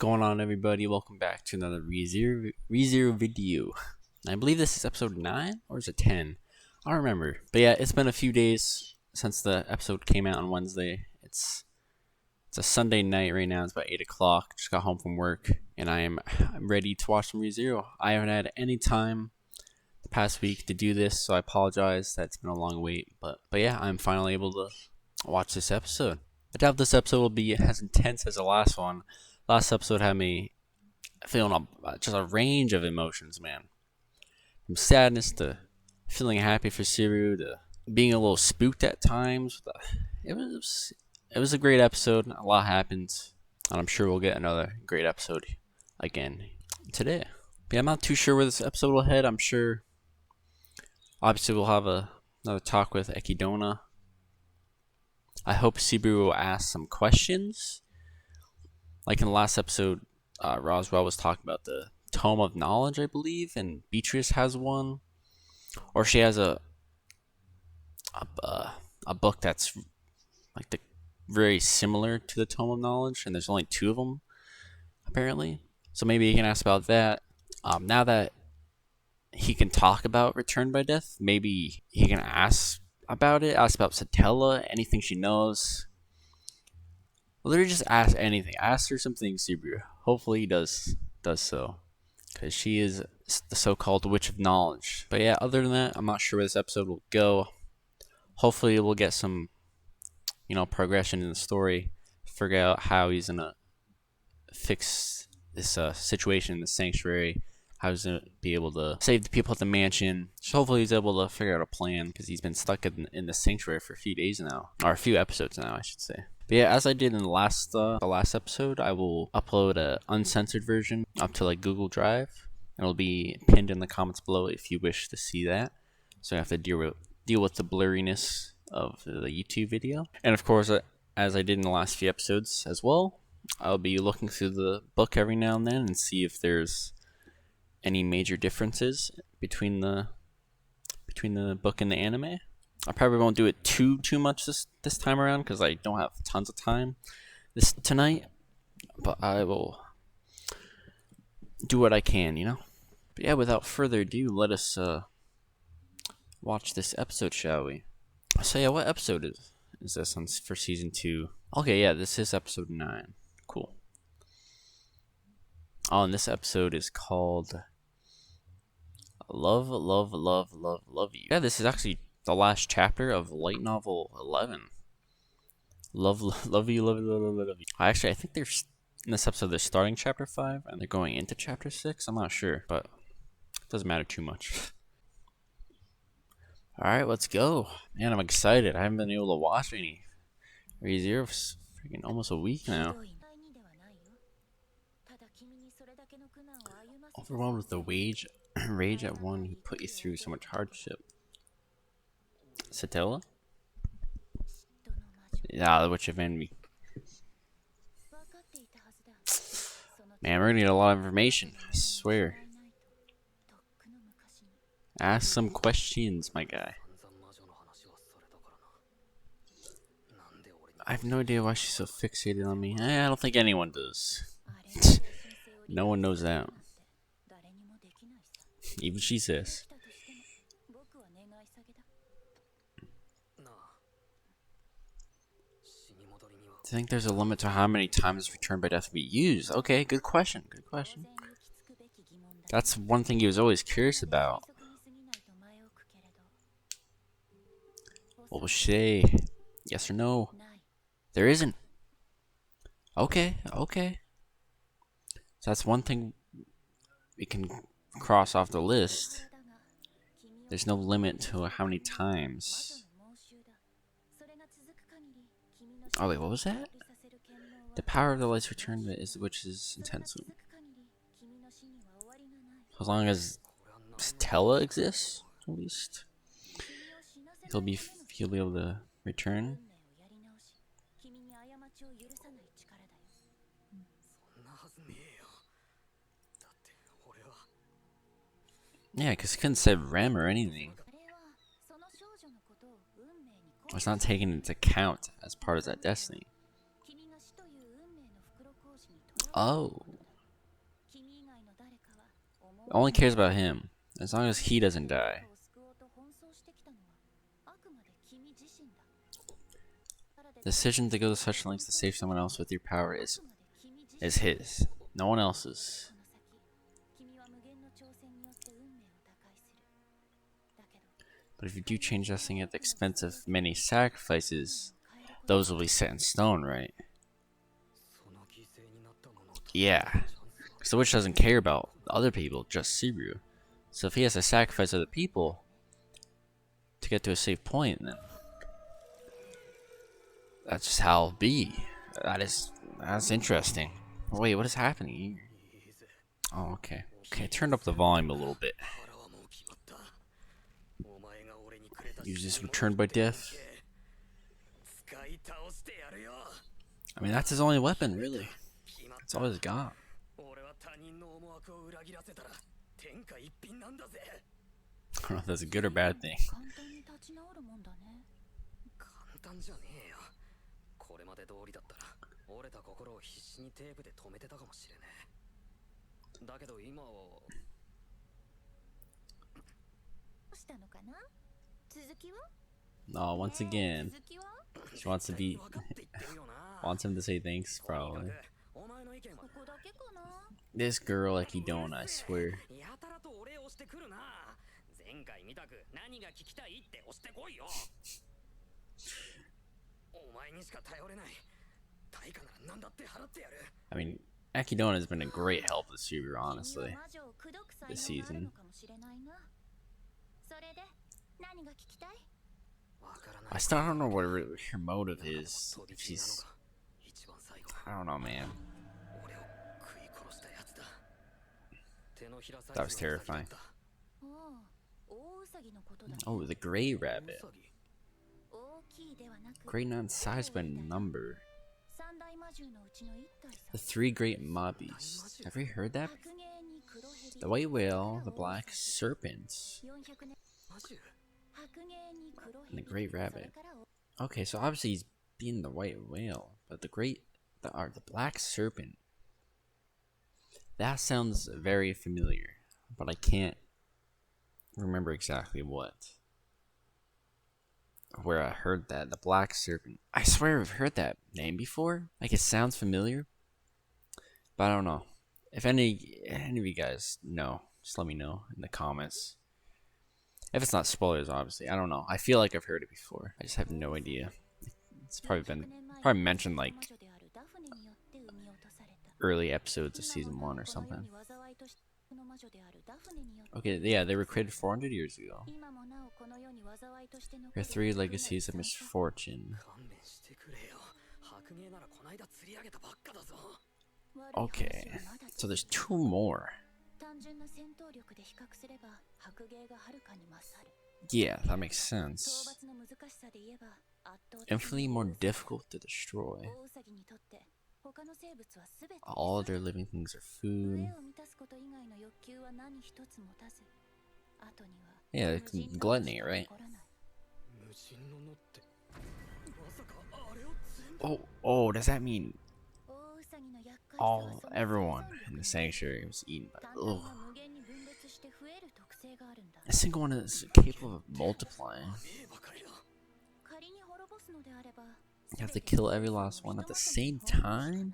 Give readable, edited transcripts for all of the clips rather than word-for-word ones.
going on, everybody? Welcome back to another ReZero video. I believe this is episode 9 or is it 10? I don't remember. But yeah, it's been a few days since the episode came out on Wednesday. It's a Sunday night right now. It's about 8 o'clock. Just got home from work and I'm ready to watch some ReZero. I haven't had any time the past week to do this, so I apologize. That's been a long wait. But yeah, I'm finally able to watch this episode. I doubt this episode will be as intense as the last one. Last episode had me feeling just a range of emotions, man. From sadness to feeling happy for Siru to being a little spooked at times. It was a great episode. A lot happened, and I'm sure we'll get another great episode again today. But yeah, I'm not too sure where this episode will head. I'm sure, obviously, we'll have another talk with Ekidona. I hope Sibu will ask some questions. Like in the last episode, Roswell was talking about the Tome of Knowledge, I believe, and Beatrice has one. Or she has a book that's like very similar to the Tome of Knowledge, and there's only 2 of them, apparently. So maybe he can ask about that. Now that he can talk about Return by Death, maybe he can ask about it, ask about Satella, anything she knows. Literally just ask anything. Ask her something, Subaru. Hopefully he does so, because she is the so-called Witch of Knowledge. But yeah, other than that, I'm not sure where this episode will go. Hopefully we'll get some, progression in the story. Figure out how he's gonna fix this situation in the sanctuary. How he's gonna be able to save the people at the mansion. So hopefully he's able to figure out a plan, because he's been stuck in the sanctuary for a few days now, or a few episodes now, I should say. But yeah, as I did in the last episode, I will upload an uncensored version up to Google Drive. It'll be pinned in the comments below if you wish to see that. So I have to deal with the blurriness of the YouTube video. And of course, as I did in the last few episodes as well, I'll be looking through the book every now and then and see if there's any major differences between the book and the anime. I probably won't do it too much this time around, because I don't have tons of time tonight. But I will do what I can, But yeah, without further ado, let us watch this episode, shall we? So yeah, what episode is this on for season 2? Okay, yeah, this is episode 9. Cool. Oh, and this episode is called Love, Love, Love, Love, Love You. Yeah, this is actually the last chapter of light novel 11. Love you, love you, love you. I think they're in this episode. They're starting chapter 5 and they're going into chapter 6. I'm not sure, but it doesn't matter too much. All right, let's go. Man, I'm excited. I haven't been able to watch any ReZero for freaking almost a week now. Overwhelmed with the rage at one who put you through so much hardship. Satella? Yeah, the Witch of Envy. Man, we're gonna get a lot of information, I swear. Ask some questions, my guy. I have no idea why she's so fixated on me. I don't think anyone does. No one knows that. Even she says. I think there's a limit to how many times Return by Death will be used. Okay, good question. Good question. That's one thing he was always curious about. What will she say? Yes or no? There isn't. Okay. So that's one thing we can cross off the list. There's no limit to how many times. Oh wait, what was that? The power of the light's return which is intense. As long as Satella exists, at least he'll be able to return. Yeah, because he couldn't say Rem or anything. It's not taken into account as part of that destiny. Oh. Only cares about him. As long as he doesn't die. The decision to go to such lengths to save someone else with your power is his. No one else's. But if you do change this thing at the expense of many sacrifices, those will be set in stone, right? Yeah. Because the witch doesn't care about other people, just Subaru. So if he has to sacrifice other people to get to a safe point, then that's just how it'll be. That's interesting. Wait, what is happening here? Oh, okay. Okay, I turned up the volume a little bit. Use this return by death. I mean, that's his only weapon, really. That's all he's got. I don't know if that's a good or bad thing. No, once again, she wants to be, wants him to say thanks, probably. This girl, like you don't, I swear. I mean, Akidona has been a great help to Subaru, honestly, this season. I still don't know what her motive is. If she's... I don't know, man. That was terrifying. Oh, the gray rabbit. Great not in size but in number. The three great mobbies. Have you heard that? The white whale, the black serpent, and the great rabbit. Okay, so obviously he's being the white whale, but the black serpent. That sounds very familiar, but I can't remember exactly where I heard that. The black serpent. I swear I've heard that name before. Like, it sounds familiar, but I don't know. If any of you guys know, just let me know in the comments. If it's not spoilers, obviously. I don't know. I feel like I've heard it before. I just have no idea. It's probably mentioned like early episodes of season 1 or something. Okay, yeah, they were created 400 years ago. Her three legacies of misfortune. Okay, so there's 2 more. Yeah, that makes sense. Infinitely more difficult to destroy. All their living things are food. Yeah, gluttony, right? Oh, does that mean everyone in the sanctuary was eaten by... Ugh. A single one is capable of multiplying. You have to kill every last one at the same time?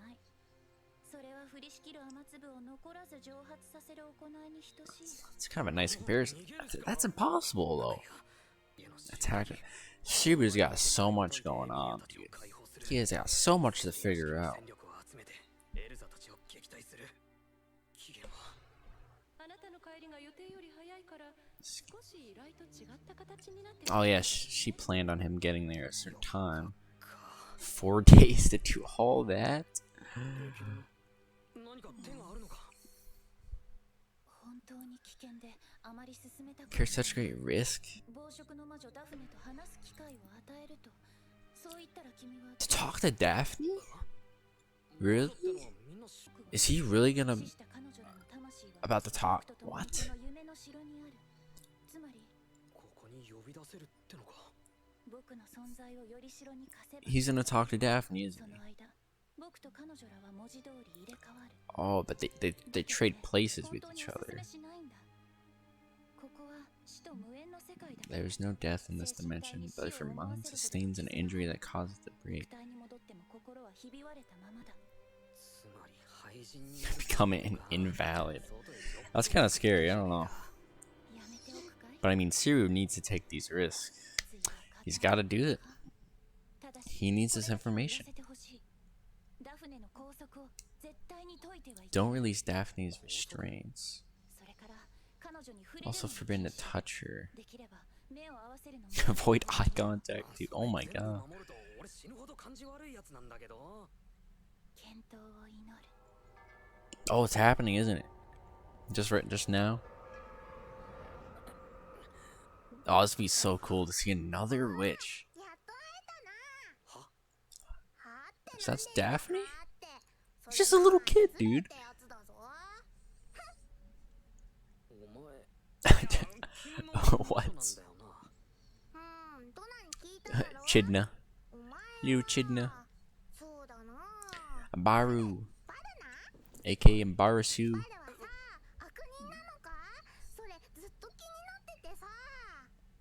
It's kind of a nice comparison. That's impossible, though. Attack. Shibu's got so much going on, dude. He has got so much to figure out. Oh yeah, she planned on him getting there at a certain time. 4 days to do all that? Carry such great risk? To talk to Daphne? Really? Is he really gonna... about to talk? What? He's gonna talk to Daphne, isn't he? Oh, but they trade places with each other. There is no death in this dimension, but if your mind sustains an injury that causes the break, become an invalid. That's kind of scary. I don't know. But I mean, Siru needs to take these risks. He's got to do it. He needs this information. Don't release Daphne's restraints. Also forbidden to touch her. Avoid eye contact, dude. Oh my god. Oh, it's happening, isn't it? Just now. Oh, this would be so cool to see another witch. So that's Daphne? It's just a little kid, dude. What? Chidna. You Chidna. Baru. aka Barasu.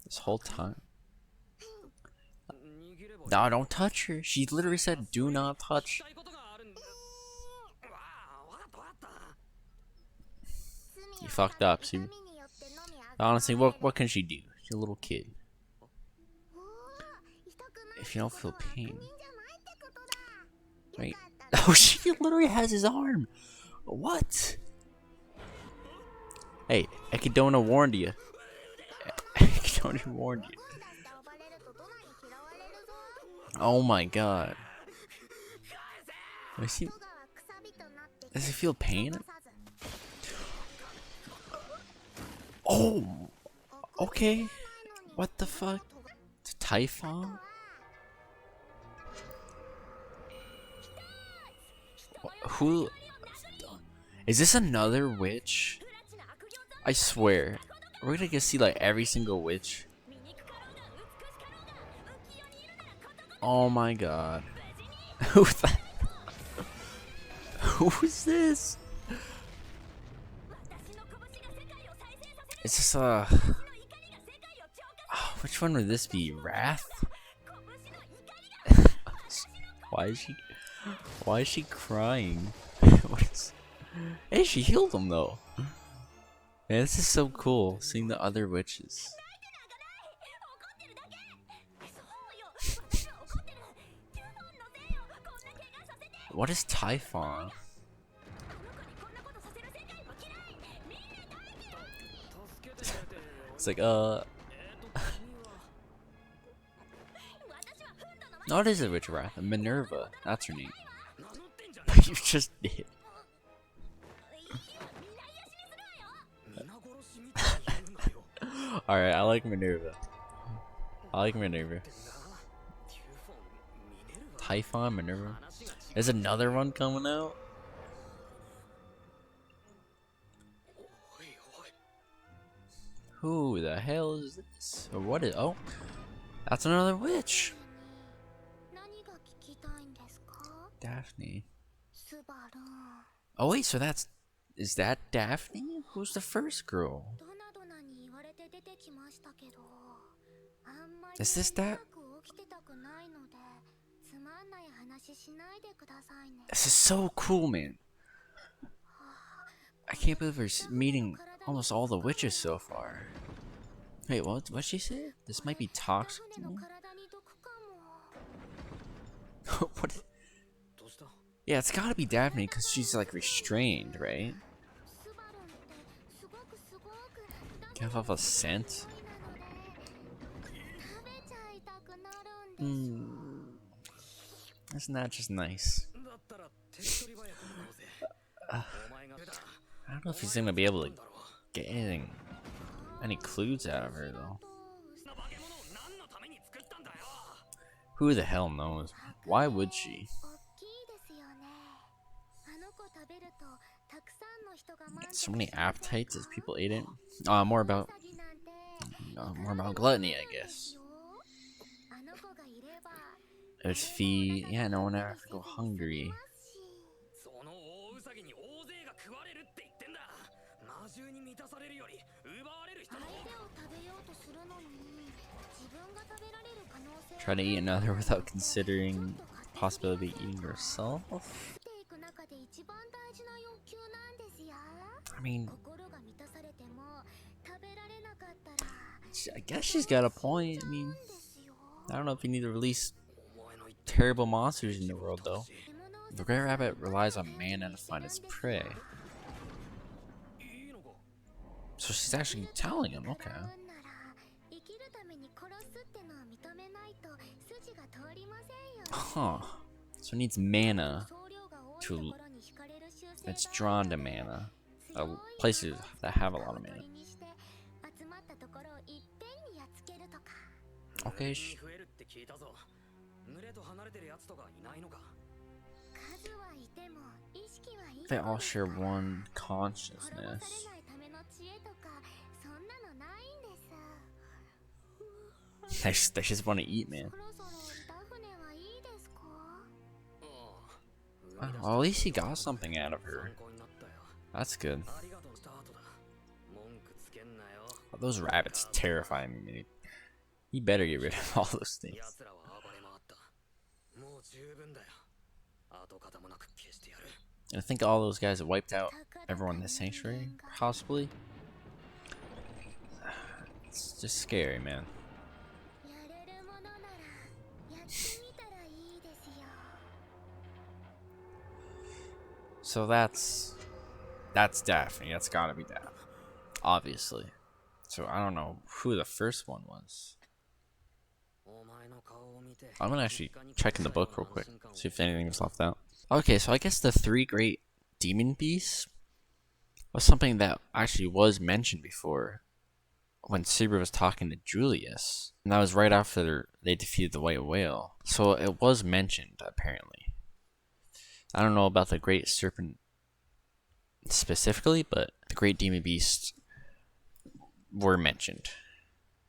This whole time. No, don't touch her. She literally said, do not touch. You fucked up, see? Honestly, what can she do? She's a little kid. If you don't feel pain. Right? Oh, she literally has his arm. What? Hey, Echidna warned you. Echidna warned you. Oh my god. Does he feel pain? Oh! Okay. What the fuck? It's Typhon? Who? Is this another witch? I swear. We're gonna get see like every single witch. Oh my god. Who's that? Who's this? It's just which one would this be? Wrath? Why is she crying? Hey, she healed him though. Man, this is so cool seeing the other witches. What is Typhon? It's like, no, it is a witch wrath. Minerva. That's her name. You just did. Alright, I like Minerva. Typhon, Minerva. There's another one coming out? Who the hell is this? Or what is... Oh, that's another witch. Daphne. Oh wait, so that's... Is that Daphne? Who's the first girl? Is this that? This is so cool, man. I can't believe we're meeting almost all the witches so far. Wait, what'd she say? This might be toxic to me? What? Yeah, it's gotta be Daphne because she's like restrained, right? Give off a scent? Isn't that just nice? I don't know if he's gonna be able to get any clues out of her though. Who the hell knows? Why would she? So many appetites as people ate it. More about gluttony, I guess. It would feed. Yeah, no one ever go hungry. Try to eat another without considering possibility of eating yourself? I mean, I guess she's got a point. I mean, I don't know if you need to release terrible monsters in the world, though. The Grey Rabbit relies on mana to find its prey. So she's actually telling him, okay. Huh. So it needs mana to... It's drawn to mana. Places that have a lot of mana. Okay. They all share one consciousness. They just want to eat, man. Well, at least he got something out of her. That's good. Those rabbits terrify me. You better get rid of all those things. And I think all those guys have wiped out everyone in the sanctuary, possibly. It's just scary, man. So that's Daphne. That's gotta be Daphne, obviously. So I don't know who the first one was. I'm gonna actually check in the book real quick, see if anything was left out. Okay, so I guess the 3 great demon beasts was something that actually was mentioned before when Saber was talking to Julius, and that was right after they defeated the white whale. So it was mentioned, apparently. I don't know about the great serpent specifically, but the great demon beasts were mentioned,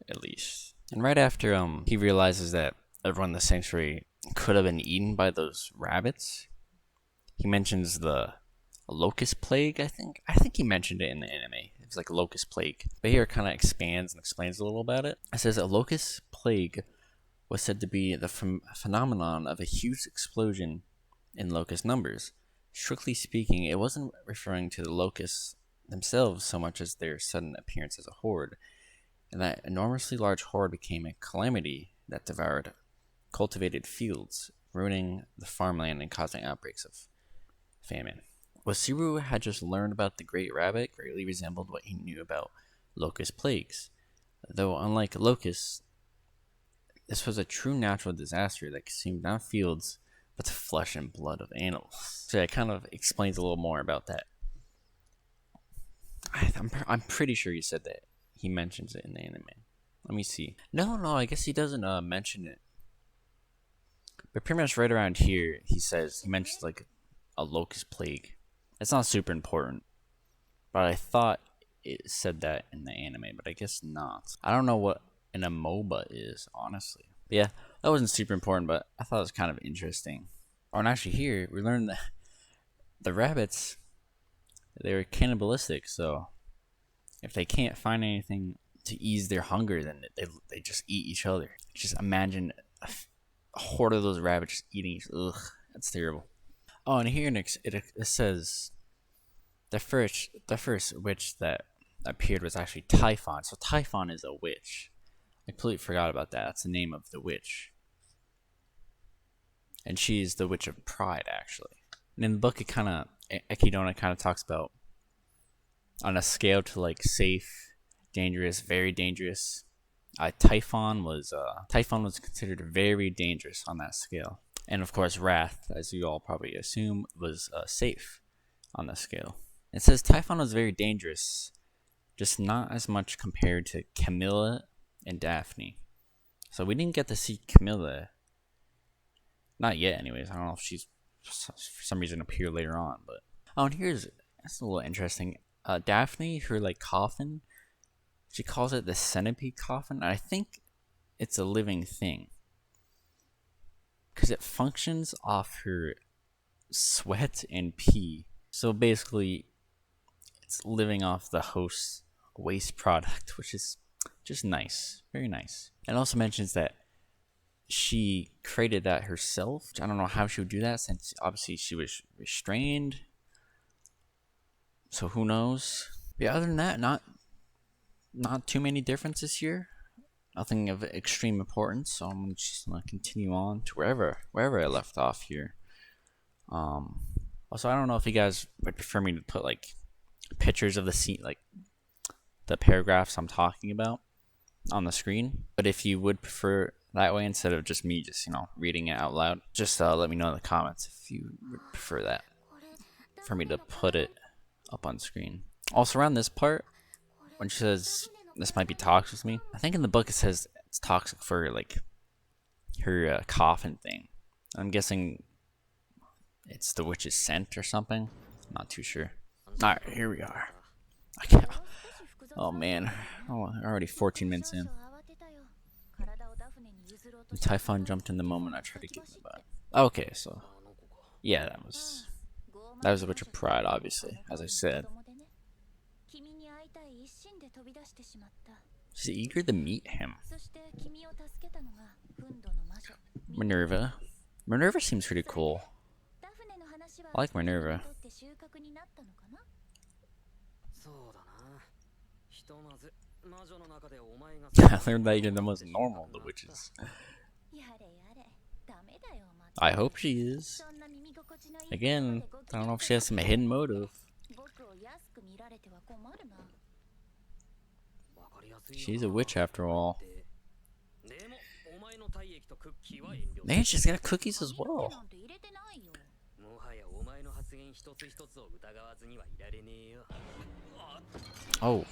at least. And right after he realizes that everyone in the sanctuary could have been eaten by those rabbits, he mentions the locust plague, I think. I think he mentioned it in the anime. It's like locust plague. But here it kind of expands and explains a little about it. It says a locust plague was said to be the phenomenon of a huge explosion in locust numbers. Strictly speaking, it wasn't referring to the locusts themselves so much as their sudden appearance as a horde. And that enormously large horde became a calamity that devoured cultivated fields, ruining the farmland and causing outbreaks of famine. What Subaru had just learned about the Great Rabbit greatly resembled what he knew about locust plagues. Though unlike locusts, this was a true natural disaster that consumed not fields, but the flesh and blood of animals. So it kind of explains a little more about that. I'm pretty sure you said that he mentions it in the anime. Let me see. No, I guess he doesn't mention it. But pretty much right around here, he mentions like a locust plague. It's not super important, but I thought it said that in the anime, but I guess not. I don't know what an amoeba is, honestly. But yeah, that wasn't super important, but I thought it was kind of interesting. Oh, and actually here, we learned that the rabbits, they were cannibalistic, so if they can't find anything to ease their hunger, then they just eat each other. Just imagine a horde of those rabbits just eating each other. Ugh, that's terrible. Oh, and here it says the first witch that appeared was actually Typhon. So Typhon is a witch. I completely forgot about that. That's the name of the witch. And she's the Witch of Pride, actually. And in the book, Ekidona kind of talks about on a scale to like safe, dangerous, very dangerous. Typhon was considered very dangerous on that scale. And of course, Wrath, as you all probably assume, was safe on that scale. It says Typhon was very dangerous, just not as much compared to Camilla and Daphne. So we didn't get to see Camilla. Not yet, anyways. I don't know if she's for some reason appear later on, but oh, and that's a little interesting. Daphne, her like coffin, she calls it the centipede coffin. I think it's a living thing because it functions off her sweat and pee. So basically, it's living off the host's waste product, which is just nice, very nice. And also mentions that she created that herself. I don't know how she would do that since obviously she was restrained. So who knows? But yeah, other than that, not too many differences here. Nothing of extreme importance. So I'm just gonna continue on to wherever I left off here. Also, I don't know if you guys would prefer me to put like pictures of the scene, like the paragraphs I'm talking about on the screen. But if you would prefer that way instead of just me just reading it out loud, just let me know in the comments if you would prefer that for me to put it up on screen. Also around this part when she says this might be toxic with me, I think in the book it says it's toxic for like her coffin thing. I'm guessing it's the witch's scent or something. I'm not too sure. Alright, here we are. Oh man, already 14 minutes in. The Typhon jumped in the moment I tried to get him back. Okay, so yeah, that was a Witch of Pride, obviously, as I said. She's eager to meet him. Minerva. Minerva seems pretty cool. I like Minerva. I learned that you're the most normal of the witches. I hope she is. Again, I don't know if she has some hidden motive. She's a witch after all. Man, she's got cookies as well. Oh.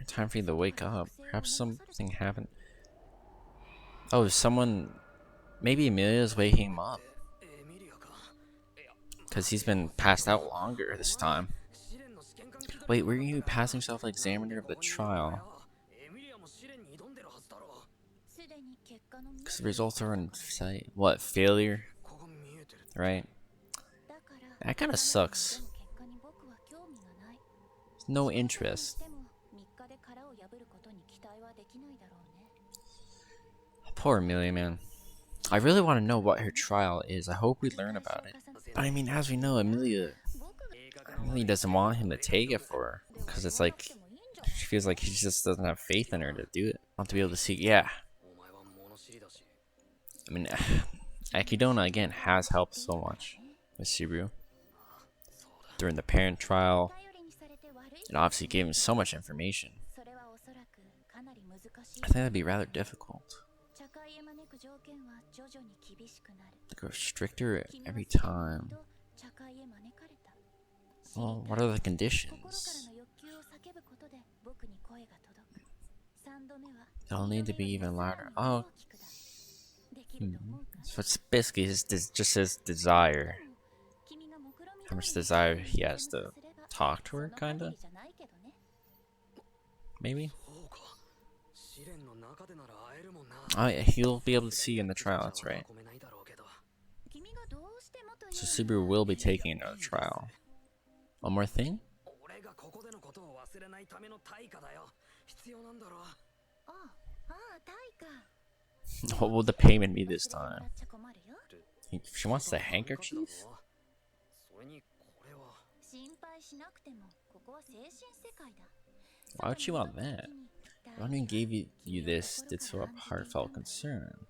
Time for you to wake up. Perhaps something happened. Oh, someone... Maybe Emilia's waking him up. Because he's been passed out longer this time. Wait, were you passing self-examiner of the trial? Because the results are in sight. What, failure? Right? That kind of sucks. No interest. Poor Emilia, man. I really want to know what her trial is. I hope we learn about it. But I mean, as we know, Emilia doesn't want him to take it for her. Because it's like, she feels like he just doesn't have faith in her to do it. Want to be able to see, yeah. I mean, Akidona, again, has helped so much with Subaru. During the parent trial, it obviously gave him so much information. I think that'd be rather difficult. To go stricter every time. Well, what are the conditions? It'll need to be even louder. Oh. So it's basically just his desire. How much desire he has to talk to her, kinda? Maybe? Oh yeah, he'll be able to see in the trial, that's right. So Subaru will be taking another trial. One more thing? What will the payment be this time? She wants the handkerchief? Why would she want that? Running gave you this did so up heartfelt concern.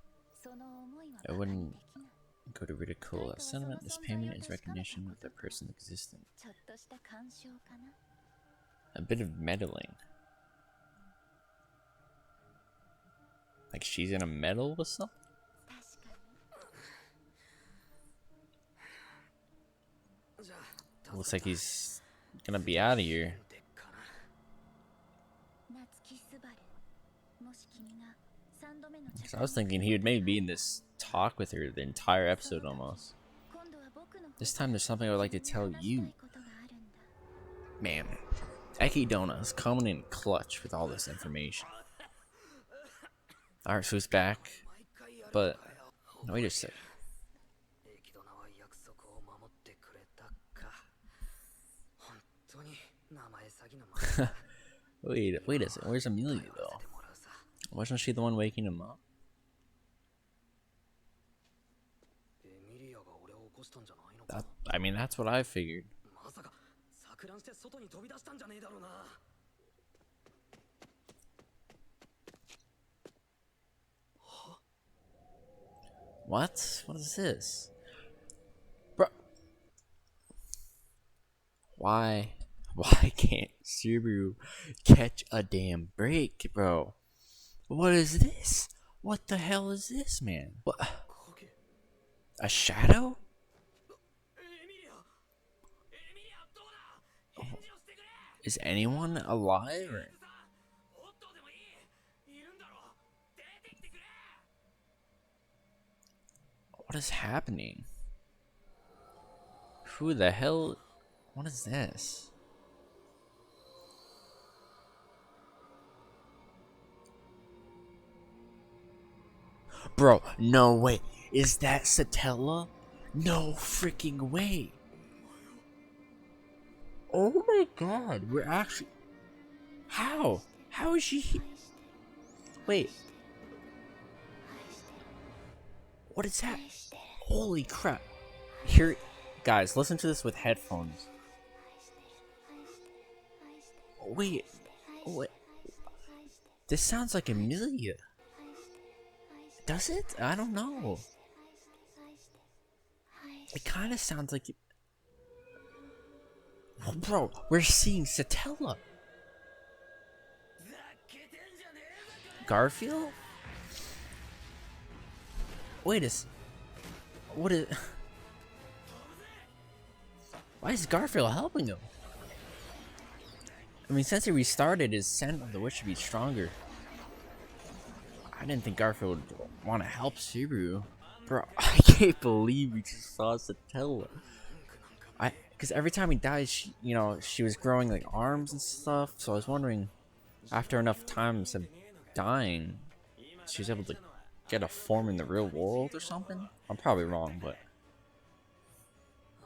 I wouldn't go to ridicule that sentiment. This payment is recognition of the person existing. A bit of meddling. Like she's gonna meddle with something? Looks like he's gonna be out of here. I was thinking he would maybe be in this talk with her the entire episode almost. This time there's something I would like to tell you. Man, Akidona is coming in clutch with all this information. Alright, so he's back. But, wait a sec. Wait a second. Where's Emilia though? Wasn't she the one waking him up? I mean, that's what I figured. What? What is this? Bro. Why? Why can't Subaru catch a damn break, bro? What is this? What the hell is this, man? What? A shadow? Oh. Is anyone alive? Or... What is happening? Who the hell? What is this? Bro, no way. Is that Satella? No freaking way. Oh my god, we're actually... How? How is she... Wait. What is that? Holy crap. Here... Guys, listen to this with headphones. Wait. What? This sounds like Emilia. Does it? I don't know. It kind of sounds like... Oh, bro, we're seeing Satella. Garfield? Wait a... What is... Why is Garfield helping him? I mean, since he restarted, his scent of the witch should be stronger. I didn't think Garfield would want to help Subaru. Bro, I can't believe we just saw Satella. Because every time he died, she was growing like arms and stuff. So I was wondering, after enough times of dying, she was able to get a form in the real world or something. I'm probably wrong, but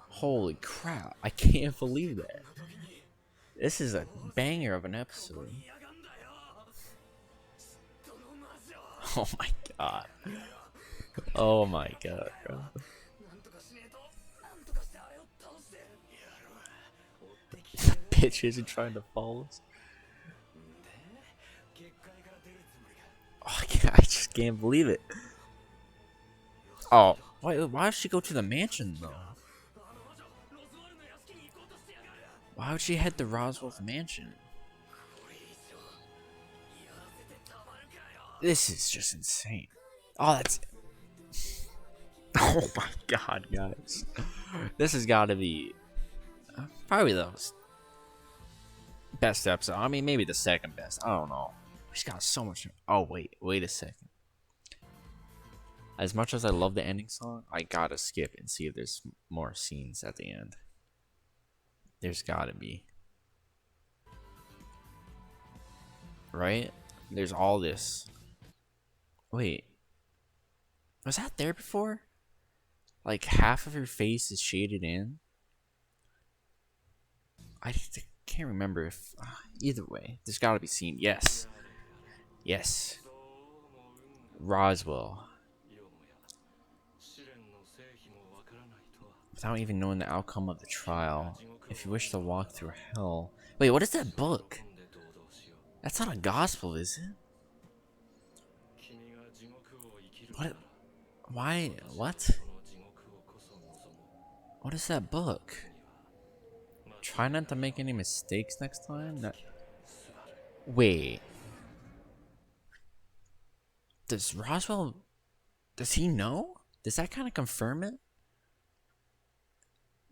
holy crap! I can't believe that. This is a banger of an episode. Oh my god. Oh my god, bro. The bitch isn't trying to follow us. Oh, I just can't believe it. Oh, why does she go to the mansion though? Why would she head to Roswell's mansion? This is just insane. Oh, that's... Oh my god, guys. This has got to be probably the best episode. I mean, maybe the second best. I don't know. She's got so much... Oh, wait a second. As much as I love the ending song, I gotta skip and see if there's more scenes at the end. There's gotta be. Right? There's all this. Wait. Was that there before? Like half of her face is shaded in? I can't remember if... either way, there's gotta be seen. Yes. Yes. Roswell. Without even knowing the outcome of the trial, if you wish to walk through hell... Wait, what is that book? That's not a gospel, is it? What? Why? What? What is that book? Try not to make any mistakes next time? Wait. Does Roswell... Does he know? Does that kind of confirm it?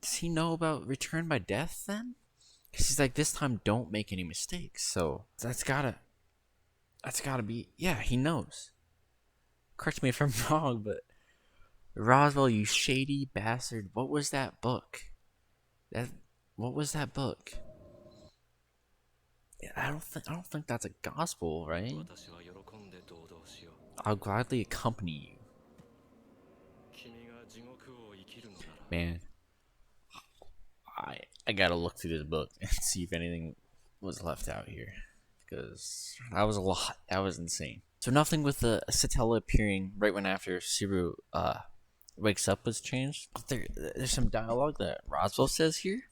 Does he know about return by death then? Because he's like, this time don't make any mistakes. So that's gotta be... Yeah, he knows. Correct me if I'm wrong, but... Roswell, you shady bastard. What was that book? What was that book? I don't think that's a gospel, right? I'll gladly accompany you. Man, I gotta look through this book and see if anything was left out here, because that was a lot. That was insane. So nothing with the Satella appearing right when after Subaru wakes up was changed. But there's some dialogue that Roswell says here.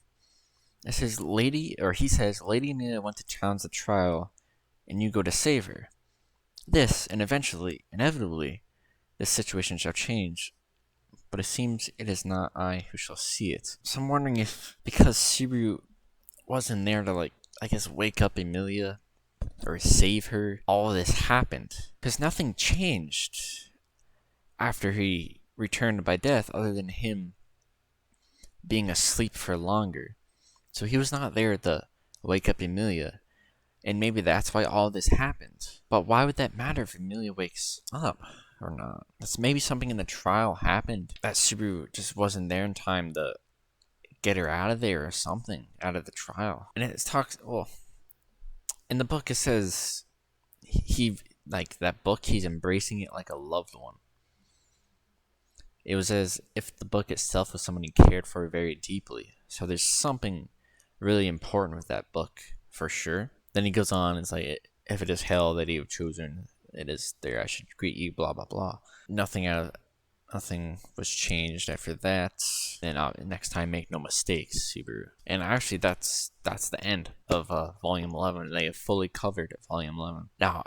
It says, he says, Lady Emilia went to challenge the trial, and you go to save her. This, and eventually, inevitably, this situation shall change, but it seems it is not I who shall see it. So I'm wondering if, because Subaru wasn't there to, like, I guess, wake up Emilia, or save her, all of this happened. Because nothing changed after he returned by death, other than him being asleep for longer. So he was not there to wake up Emilia. And maybe that's why all this happened. But why would that matter if Emilia wakes up or not? That's maybe something in the trial happened that Subaru just wasn't there in time to get her out of there or something, out of the trial. And it talks, well, in the book it says he, like, that book, he's embracing it like a loved one. It was as if the book itself was someone he cared for very deeply. So there's something really important with that book, for sure. Then he goes on, it's like, if it is hell that you have chosen, it is there I should greet you, blah, blah, blah. Nothing was changed after that. And next time, make no mistakes, Subaru. And actually, that's the end of Volume 11. They have fully covered Volume 11. Now,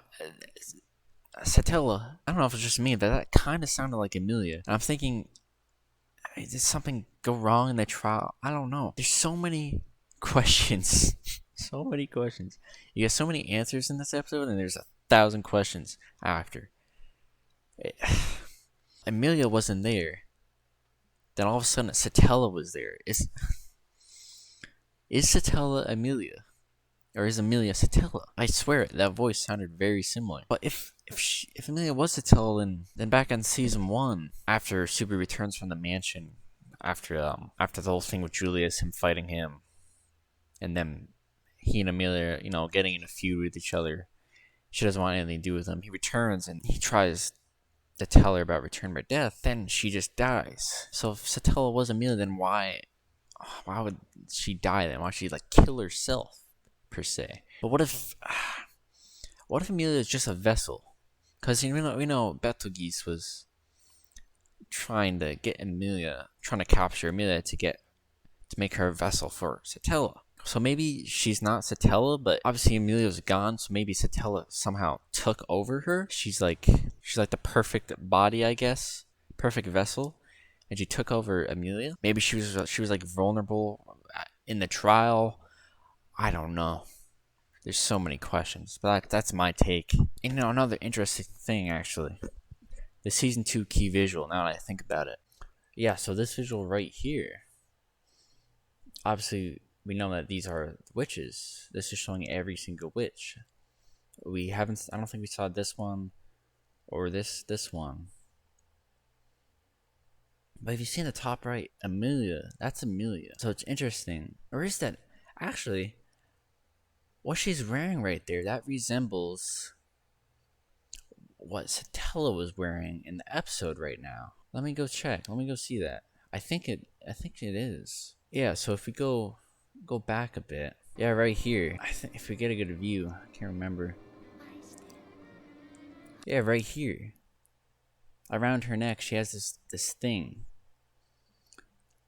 Satella, I don't know if it's just me, but that kind of sounded like Emilia. And I'm thinking, did something go wrong in the trial? I don't know. There's so many questions. So many questions. You get so many answers in this episode, and there's 1,000 questions after. Emilia wasn't there. Then all of a sudden, Satella was there. Is Satella Emilia? Or is Emilia Satella? I swear, that voice sounded very similar. But if Emilia was Satella, then back on season 1, after Super returns from the mansion, after the whole thing with Julius, him fighting him, and then he and Emilia, getting in a feud with each other. She doesn't want anything to do with him. He returns and he tries to tell her about return by death. Then she just dies. So if Satella was Emilia, then why would she die then? Why would she, like, kill herself, per se? But what if Emilia is just a vessel? Because we know Betelgeuse was trying to capture Emilia to make her a vessel for Satella. So maybe she's not Satella, but obviously Emilia's gone, so maybe Satella somehow took over her. She's like the perfect body, I guess, perfect vessel, and she took over Emilia. Maybe she was like vulnerable in the trial. I don't know. There's so many questions, but that's my take. And another interesting thing, actually, the season 2 key visual. Now that I think about it, yeah. So this visual right here, obviously, we know that these are witches. This is showing every single witch. I don't think we saw this one or this one. But if you see in the top right, Emilia, that's Emilia. So it's interesting. Or is that actually what she's wearing right there? That resembles what Satella was wearing in the episode right now. Let me go check. Let me go see that. I think it is. Yeah, so if we go back a bit. Yeah, right here. I think if we get a good view, I can't remember. Yeah, right here. Around her neck, she has this thing.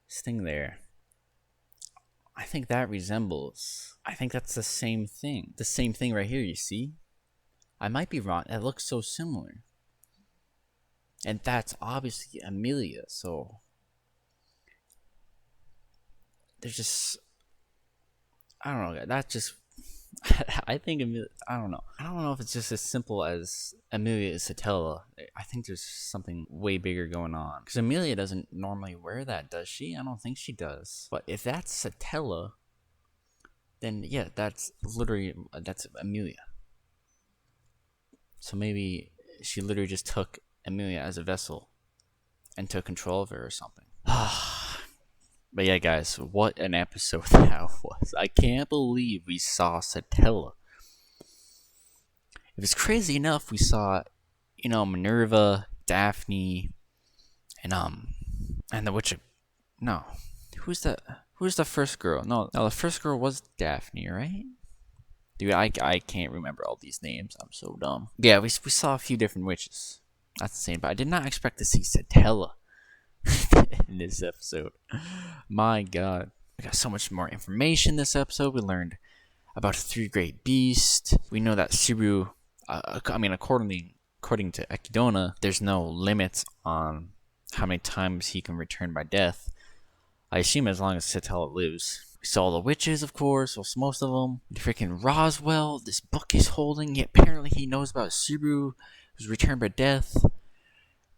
This thing there. I think that resembles. I think that's the same thing. The same thing right here, you see? I might be wrong. It looks so similar. And that's obviously Emilia, so there's just, I don't know. That's just, I think Emilia, I don't know. I don't know if it's just as simple as Emilia is Satella. I think there's something way bigger going on. Because Emilia doesn't normally wear that, does she? I don't think she does. But if that's Satella, then yeah, that's Emilia. So maybe she literally just took Emilia as a vessel and took control of her or something. But yeah, guys, what an episode that was. I can't believe we saw Satella. If it's crazy enough, we saw, Minerva, Daphne, and the Witch of No. Who's the first girl? No, the first girl was Daphne, right? Dude, I can't remember all these names. I'm so dumb. Yeah, we saw a few different witches. That's the same, but I did not expect to see Satella in this episode. My God. We got so much more information this episode. We learned about the three great beasts. We know that Subaru, according to Ekidona, there's no limits on how many times he can return by death. I assume as long as Satella lives. We saw the witches, of course, or most of them. The freaking Roswell, this book he's holding, yet apparently he knows about Subaru, who's returned by death.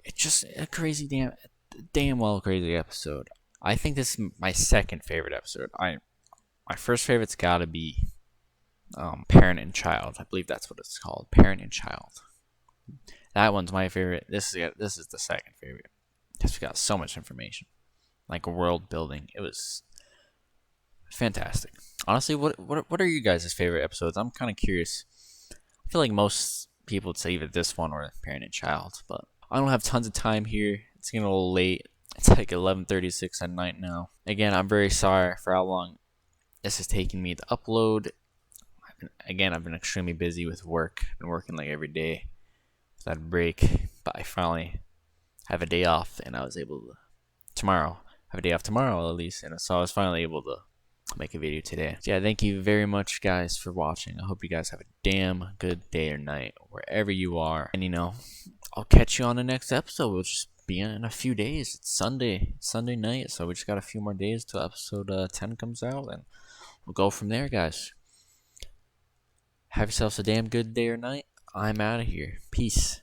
It's just a crazy damn well crazy episode. I think this is my second favorite episode. My first favorite's gotta be Parent and Child. I believe that's what it's called, Parent and Child. That one's my favorite. This is the second favorite. Because we got so much information, like world building. It was fantastic. Honestly, what are you guys' favorite episodes? I'm kind of curious. I feel like most people would say either this one or Parent and Child, but I don't have tons of time here. It's getting a little late. It's like 11:36 at night now. Again, I'm very sorry for how long this is taking me to upload. I've been extremely busy with work. I've been working like every day without a break, but I finally have a day off, and I was able to have a day off tomorrow at least, and so I was finally able to make a video today. So yeah, thank you very much, guys, for watching. I hope you guys have a damn good day or night wherever you are, and I'll catch you on the next episode. We'll just be in a few days. It's Sunday night, so we just got a few more days till episode 10 comes out, and we'll go from there, guys. Have yourselves a damn good day or night. I'm out of here. Peace.